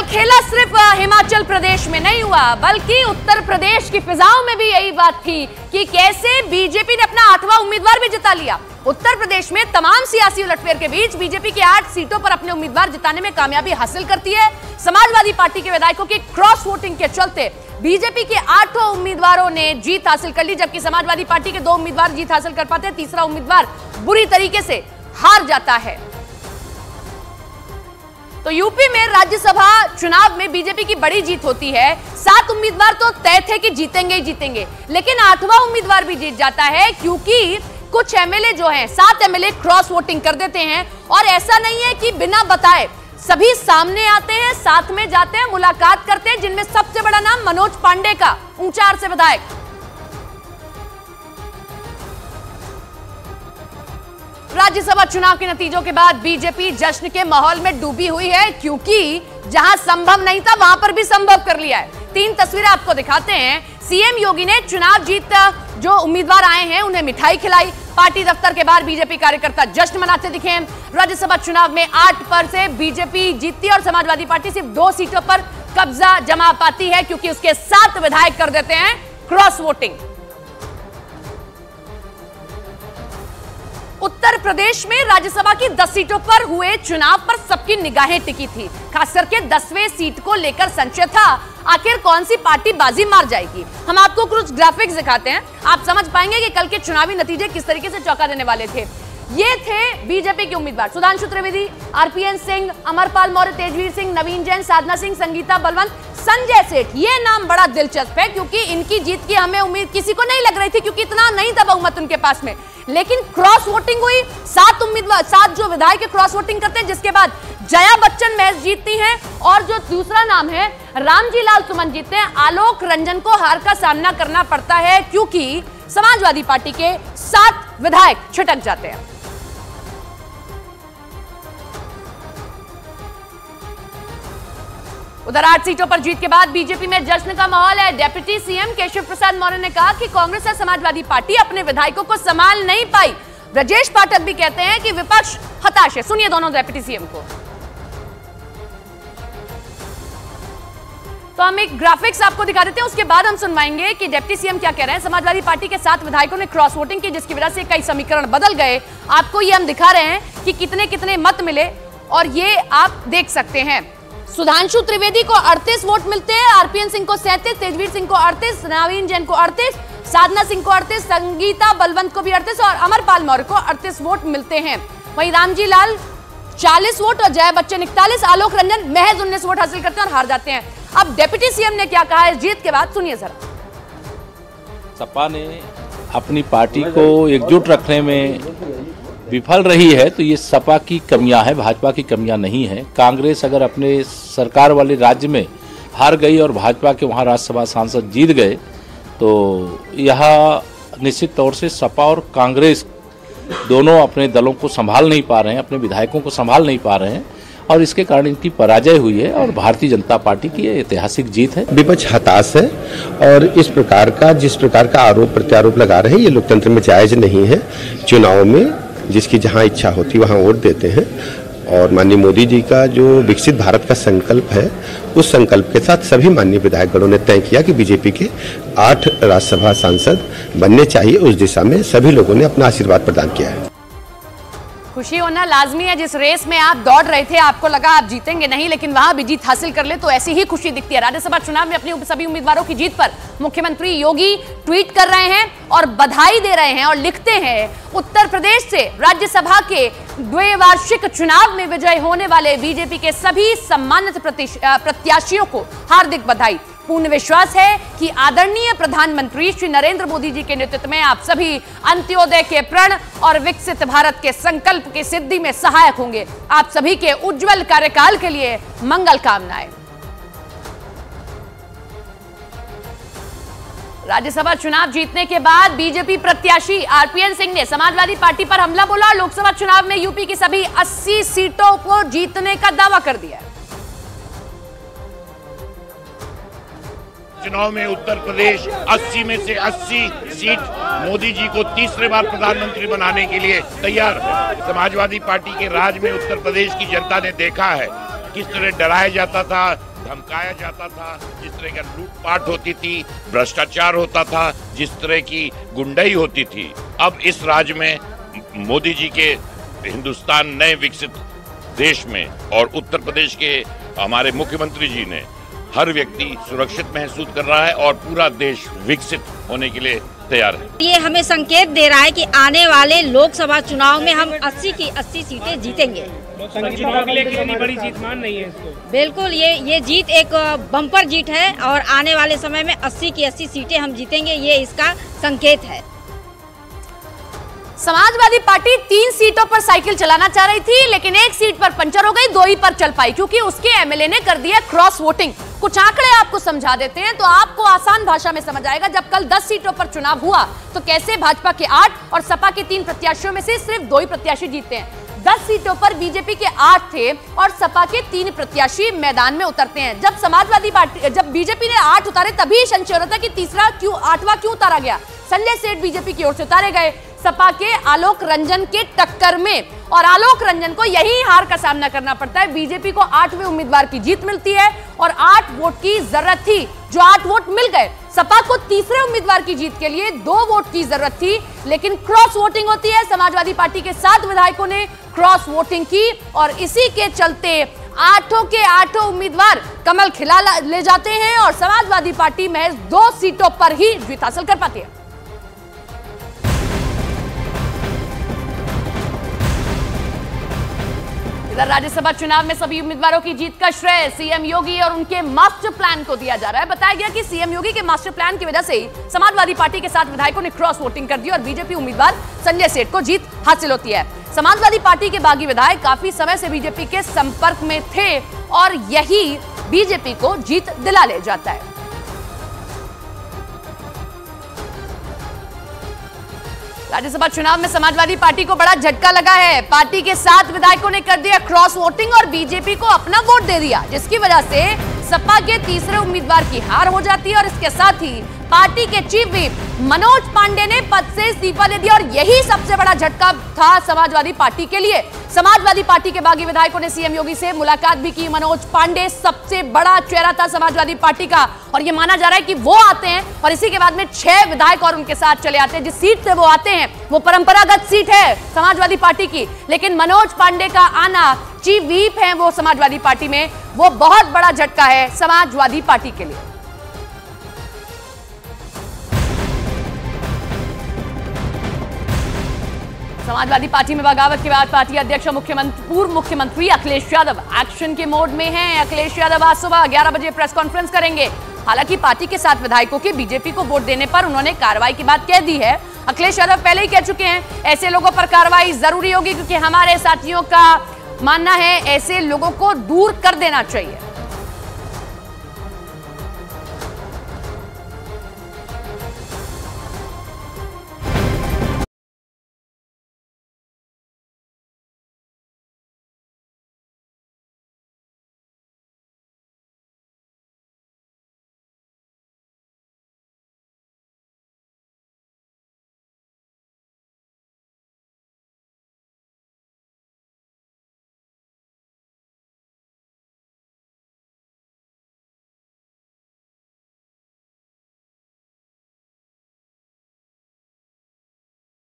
खेला सिर्फ हिमाचल प्रदेश में नहीं हुआ, बल्कि उत्तर प्रदेश की फिजाओं में भी यही बात थी कि कैसे बीजेपी ने अपना 8वां उम्मीदवार भी जिता लिया। उत्तर प्रदेश में तमाम सियासी उलटफेर के बीच बीजेपी की 8 सीटों पर अपने उम्मीदवार जिताने में कामयाबी हासिल करती है। समाजवादी पार्टी के विधायकों की क्रॉस वोटिंग के चलते बीजेपी के 8 उम्मीदवारों ने जीत हासिल कर ली, जबकि समाजवादी पार्टी के 2 उम्मीदवार जीत हासिल कर पाते हैं, तीसरा उम्मीदवार बुरी तरीके से हार जाता है। तो यूपी में राज्यसभा चुनाव में बीजेपी की बड़ी जीत होती है। 7 उम्मीदवार तो तय थे कि जीतेंगे ही जीतेंगे, लेकिन 8वां उम्मीदवार भी जीत जाता है, क्योंकि कुछ एमएलए जो हैं, 7 एमएलए क्रॉस वोटिंग कर देते हैं। और ऐसा नहीं है कि बिना बताए सभी सामने आते हैं, साथ में जाते हैं, मुलाकात करते हैं, जिनमें सबसे बड़ा नाम मनोज पांडे का, ऊंचाहार से विधायक। राज्यसभा चुनाव के नतीजों के बाद बीजेपी जश्न के माहौल में डूबी हुई है, क्योंकि जहां संभव नहीं था वहां पर भी संभव कर लिया है। 3 तस्वीरें आपको दिखाते हैं। सीएम योगी ने चुनाव जीत जो उम्मीदवार आए हैं उन्हें मिठाई खिलाई। पार्टी दफ्तर के बाहर बीजेपी कार्यकर्ता जश्न मनाते दिखे। राज्यसभा चुनाव में 8 पर से बीजेपी जीतती है और समाजवादी पार्टी सिर्फ 2 सीटों पर कब्जा जमा पाती है, क्योंकि उसके 7 विधायक कर देते हैं क्रॉस वोटिंग। उत्तर प्रदेश में राज्यसभा की 10 सीटों पर हुए चुनाव पर सबकी निगाहें टिकी थी, खास करके 10वें सीट को लेकर संशय था, आखिर कौन सी पार्टी बाजी मार जाएगी। हम आपको कुछ ग्राफिक्स दिखाते हैं, आप समझ पाएंगे कि कल के चुनावी नतीजे किस तरीके से चौंका देने वाले थे। ये थे बीजेपी के उम्मीदवार सुधांशु त्रिवेदी, आरपीएन सिंह, अमरपाल मौर्य, तेजवीर सिंह, नवीन जैन, साधना सिंह, संगीता बलवंत, संजय सेठ। ये नाम बड़ा दिलचस्प है, क्योंकि इनकी जीत की हमें उम्मीद किसी को नहीं लग रही थी, क्योंकि इतना नहीं था बहुमत उनके पास में। लेकिन क्रॉस वोटिंग हुई, 7 उम्मीदवार, 7 जो विधायक क्रॉस वोटिंग करते हैं, जिसके बाद जया बच्चन महज जीतती हैं और जो दूसरा नाम है रामजी लाल सुमन जीतते हैं। आलोक रंजन को हार का सामना करना पड़ता है, क्योंकि समाजवादी पार्टी के 7 विधायक छिटक जाते हैं। उधर 8 सीटों पर जीत के बाद बीजेपी में जश्न का माहौल है। डिप्टी सीएम केशव प्रसाद मौर्य ने कहा कि कांग्रेस और समाजवादी पार्टी अपने विधायकों को संभाल नहीं पाई। ब्रजेश पाठक भी कहते हैं कि विपक्ष हताश है। सुनिए दोनों डिप्टी सीएम को। तो हम एक ग्राफिक्स आपको दिखा देते हैं, उसके बाद हम सुनवाएंगे कि डिप्टी सीएम क्या कह रहे हैं। समाजवादी पार्टी के 7 विधायकों ने क्रॉस वोटिंग की, जिसकी वजह से कई समीकरण बदल गए। आपको ये हम दिखा रहे हैं कि कितने कितने मत मिले, और ये आप देख सकते हैं। सुधांशु त्रिवेदी को 38 वोट मिलते हैं, आरपीएन सिंह को 37, तेजवीर सिंह को 38, नवीन जैन को 38, साधना सिंह को 38, संगीता बलवंत को भी 38 और अमरपाल मौर्य को 38 वोट मिलते हैं। वहीं रामजी लाल 40 वोट और जया बच्चन 41, आलोक रंजन महज 19 वोट हासिल करते हैं और हार जाते हैं। अब डिप्टी सीएम ने क्या कहा है जीत के बाद, सुनिए जरा। सपा ने अपनी पार्टी को एकजुट रखने में विफल रही है, तो ये सपा की कमियां है, भाजपा की कमियां नहीं है। कांग्रेस अगर अपने सरकार वाले राज्य में हार गई और भाजपा के वहां राज्यसभा सांसद जीत गए, तो यह निश्चित तौर से सपा और कांग्रेस दोनों अपने दलों को संभाल नहीं पा रहे हैं, अपने विधायकों को संभाल नहीं पा रहे हैं, और इसके कारण इनकी पराजय हुई है और भारतीय जनता पार्टी की ऐतिहासिक जीत है। विपक्ष हताश है और इस प्रकार का जिस प्रकार का आरोप प्रत्यारोप लगा रहे हैं, ये लोकतंत्र में जायज नहीं है। चुनाव में जिसकी जहां इच्छा होती वहां वोट देते हैं, और माननीय मोदी जी का जो विकसित भारत का संकल्प है, उस संकल्प के साथ सभी माननीय विधायकगणों ने तय किया कि बीजेपी के 8 राज्यसभा सांसद बनने चाहिए। उस दिशा में सभी लोगों ने अपना आशीर्वाद प्रदान किया है। खुशी होना लाजमी है। जिस रेस में आप दौड़ रहे थे, आपको लगा आप जीतेंगे नहीं, लेकिन वहां भी जीत हासिल कर ले तो ऐसी ही खुशी दिखती है। राज्यसभा चुनाव में अपनी सभी उम्मीदवारों की जीत पर मुख्यमंत्री योगी ट्वीट कर रहे हैं और बधाई दे रहे हैं और लिखते हैं, उत्तर प्रदेश से राज्यसभा के द्विवार्षिक चुनाव में विजय होने वाले बीजेपी के सभी सम्मानित प्रत्याशियों को हार्दिक बधाई। पूर्ण विश्वास है कि आदरणीय प्रधानमंत्री श्री नरेंद्र मोदी जी के नेतृत्व में आप सभी अंत्योदय के प्रण और विकसित भारत के संकल्प की सिद्धि में सहायक होंगे। आप सभी के उज्जवल कार्यकाल के लिए मंगल कामनाएं। राज्यसभा चुनाव जीतने के बाद बीजेपी प्रत्याशी आरपीएन सिंह ने समाजवादी पार्टी पर हमला बोला और लोकसभा चुनाव में यूपी की सभी 80 सीटों को जीतने का दावा कर दिया। चुनाव में उत्तर प्रदेश 80 में से 80 सीट मोदी जी को तीसरे बार प्रधानमंत्री बनाने के लिए तैयार है। समाजवादी पार्टी के राज में उत्तर प्रदेश की जनता ने देखा है किस तरह डराया जाता था, धमकाया जाता था, जिस तरह का लूटपाट होती थी, भ्रष्टाचार होता था, जिस तरह की गुंडाई होती थी, अब इस राज्य में मोदी जी के हिंदुस्तान नए विकसित देश में और उत्तर प्रदेश के हमारे मुख्यमंत्री जी ने हर व्यक्ति सुरक्षित महसूस कर रहा है और पूरा देश विकसित होने के लिए तैयार है। ये हमें संकेत दे रहा है कि आने वाले लोकसभा चुनाव में हम 80 की 80 सीटें जीतेंगे। के लिए कितनी बड़ी जीत मान रही है इसको? बिल्कुल, ये जीत एक बम्पर जीत है और आने वाले समय में 80 की 80 सीटें हम जीतेंगे, ये इसका संकेत है। समाजवादी पार्टी 3 सीटों पर साइकिल चलाना चाह रही थी, लेकिन एक सीट पर पंचर हो गई, 2 ही पर चल पाई क्योंकि उसके एमएलए ने कर दिया क्रॉस वोटिंग। कुछ आंकड़े आपको समझा देते हैं तो आपको आसान भाषा में समझ आएगा। जब कल 10 सीटों पर चुनाव हुआ तो कैसे भाजपा के 8 और सपा के 3 प्रत्याशियों में से सिर्फ 2 ही प्रत्याशी जीतते हैं। 10 सीटों पर बीजेपी के 8 थे और सपा के 3 प्रत्याशी मैदान में उतरते हैं। जब बीजेपी ने 8 उतारे तभी संशय हो रहा था कि तीसरा क्यों 8वां क्यों उतारा गया। संजय सेठ बीजेपी की ओर से उतारे गए सपा के आलोक रंजन के टक्कर में, और आलोक रंजन को यही हार का सामना करना पड़ता है। बीजेपी को 8वें उम्मीदवार की जीत मिलती है और 8 वोट की जरूरत थी, जो 8 वोट मिल गए। सपा को तीसरे उम्मीदवार की जीत के लिए 2 वोट की जरूरत थी, लेकिन क्रॉस वोटिंग होती है। समाजवादी पार्टी के 7 विधायकों ने क्रॉस वोटिंग की और इसी के चलते 8 के 8 उम्मीदवार कमल खिला ले जाते हैं और समाजवादी पार्टी महज 2 सीटों पर ही जीत हासिल कर पाती है। इधर राज्यसभा चुनाव में सभी उम्मीदवारों की जीत का श्रेय सीएम योगी और उनके मास्टर प्लान को दिया जा रहा है। बताया गया कि सीएम योगी के मास्टर प्लान की वजह से ही समाजवादी पार्टी के 7 विधायकों ने क्रॉस वोटिंग कर दी और बीजेपी उम्मीदवार संजय सेठ को जीत हासिल होती है। समाजवादी पार्टी के बागी विधायक काफी समय से बीजेपी के संपर्क में थे और यही बीजेपी को जीत दिला ले जाता है। राज्यसभा चुनाव में समाजवादी पार्टी को बड़ा झटका लगा है। पार्टी के 7 विधायकों ने कर दिया क्रॉस वोटिंग और बीजेपी को अपना वोट दे दिया, जिसकी वजह से सपा के तीसरे उम्मीदवार की हार हो जाती है और इसके साथ ही पार्टी के चीफ व्हिप मनोज पांडे ने पद से इस्तीफा दे दिया और यही सबसे बड़ा झटका था समाजवादी पार्टी के लिए। समाजवादी पार्टी के बागी विधायकों ने सीएम योगी से मुलाकात भी की। मनोज पांडे सबसे बड़ा चेहरा था समाजवादी पार्टी का और यह माना जा रहा है कि वो आते हैं और इसी के बाद में 6 विधायक और उनके साथ चले आते हैं। जिस सीट से वो आते हैं वो परंपरागत सीट है समाजवादी पार्टी की, लेकिन मनोज पांडे का आना, चीफ व्हिप है वो समाजवादी पार्टी में, वो बहुत बड़ा झटका है समाजवादी पार्टी के लिए। समाजवादी पार्टी में बगावत के बाद पार्टी अध्यक्ष पूर्व मुख्यमंत्री अखिलेश यादव एक्शन के मोड में हैं। अखिलेश यादव आज सुबह 11 बजे प्रेस कॉन्फ्रेंस करेंगे। हालांकि पार्टी के 7 विधायकों के बीजेपी को वोट देने पर उन्होंने कार्रवाई की बात कह दी है। अखिलेश यादव पहले ही कह चुके हैं ऐसे लोगों पर कार्रवाई जरूरी होगी क्योंकि हमारे साथियों का मानना है ऐसे लोगों को दूर कर देना चाहिए।